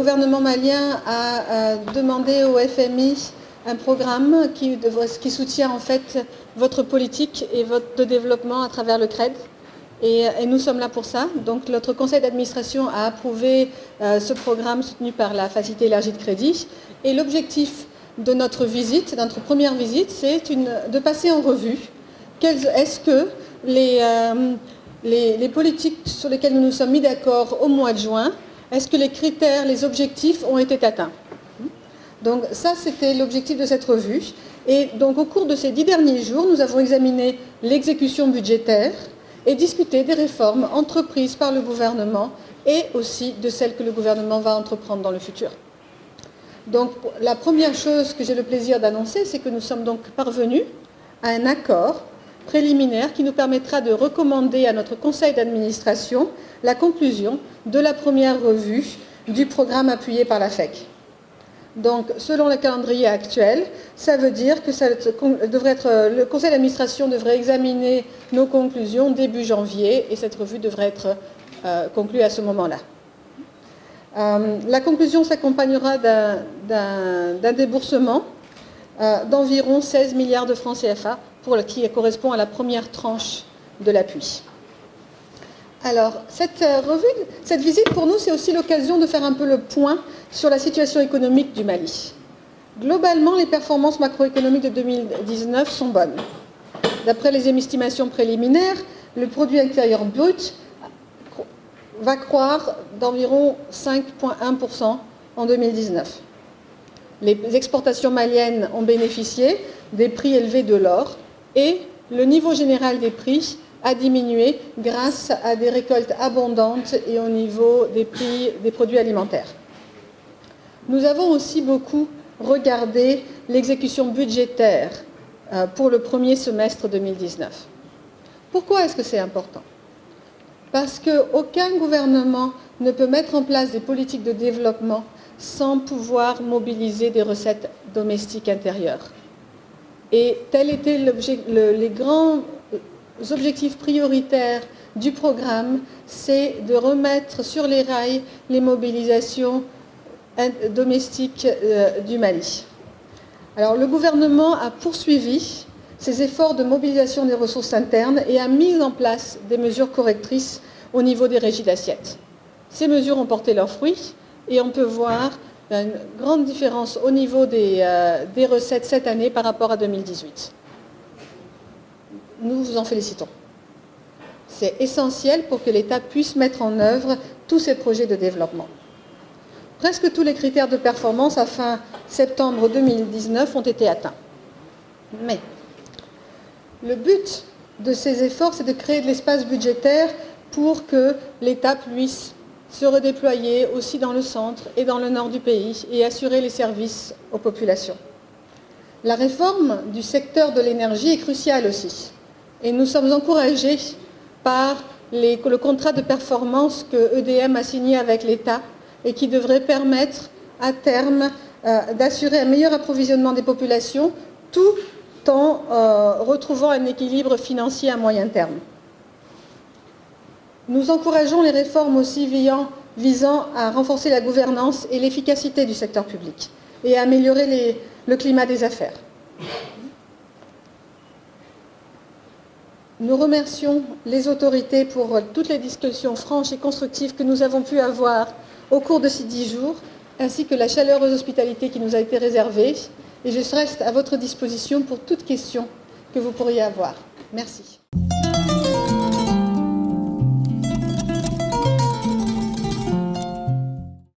gouvernement malien a demandé au FMI un programme qui soutient en fait votre politique et votre développement à travers le CRED. Et nous sommes là pour ça. Donc notre conseil d'administration a approuvé ce programme soutenu par la facilité élargie de crédit. Et l'objectif de notre visite, notre première visite, c'est de passer en revue est-ce que les politiques sur lesquelles nous nous sommes mis d'accord au mois de juin, est-ce que les critères, les objectifs ont été atteints? Donc ça, c'était l'objectif de cette revue. Et donc au cours de ces 10 derniers jours, nous avons examiné l'exécution budgétaire et discuté des réformes entreprises par le gouvernement et aussi de celles que le gouvernement va entreprendre dans le futur. Donc la première chose que j'ai le plaisir d'annoncer, c'est que nous sommes donc parvenus à un accord préliminaire qui nous permettra de recommander à notre conseil d'administration la conclusion de la première revue du programme appuyé par la FEC. Donc, selon le calendrier actuel, ça veut dire que le conseil d'administration devrait examiner nos conclusions début janvier et cette revue devrait être conclue à ce moment-là. La conclusion s'accompagnera d'un déboursement d'environ 16 milliards de francs CFA qui correspond à la première tranche de l'appui. Alors, cette visite pour nous, c'est aussi l'occasion de faire un peu le point sur la situation économique du Mali. Globalement, les performances macroéconomiques de 2019 sont bonnes. D'après les estimations préliminaires, le produit intérieur brut va croître d'environ 5,1% en 2019. Les exportations maliennes ont bénéficié des prix élevés de l'or et le niveau général des prix a diminué grâce à des récoltes abondantes et au niveau des prix des produits alimentaires. Nous avons aussi beaucoup regardé l'exécution budgétaire pour le premier semestre 2019. Pourquoi est-ce que c'est important? Parce qu'aucun gouvernement ne peut mettre en place des politiques de développement sans pouvoir mobiliser des recettes domestiques intérieures. Et tels étaient les grands objectifs prioritaires du programme, c'est de remettre sur les rails les mobilisations domestiques du Mali. Alors, le gouvernement a poursuivi ses efforts de mobilisation des ressources internes et a mis en place des mesures correctrices au niveau des régies d'assiette. Ces mesures ont porté leurs fruits et on peut voir une grande différence au niveau des recettes cette année par rapport à 2018. Nous vous en félicitons. C'est essentiel pour que l'État puisse mettre en œuvre tous ses projets de développement. Presque tous les critères de performance à fin septembre 2019 ont été atteints. Mais le but de ces efforts, c'est de créer de l'espace budgétaire pour que l'État puisse se redéployer aussi dans le centre et dans le nord du pays et assurer les services aux populations. La réforme du secteur de l'énergie est cruciale aussi. Et nous sommes encouragés par le contrat de performance que EDM a signé avec l'État et qui devrait permettre à terme d'assurer un meilleur approvisionnement des populations tout en retrouvant un équilibre financier à moyen terme. Nous encourageons les réformes aussi visant à renforcer la gouvernance et l'efficacité du secteur public et à améliorer le climat des affaires. Nous remercions les autorités pour toutes les discussions franches et constructives que nous avons pu avoir au cours de ces 10 jours, ainsi que la chaleureuse hospitalité qui nous a été réservée. Et je reste à votre disposition pour toute question que vous pourriez avoir. Merci.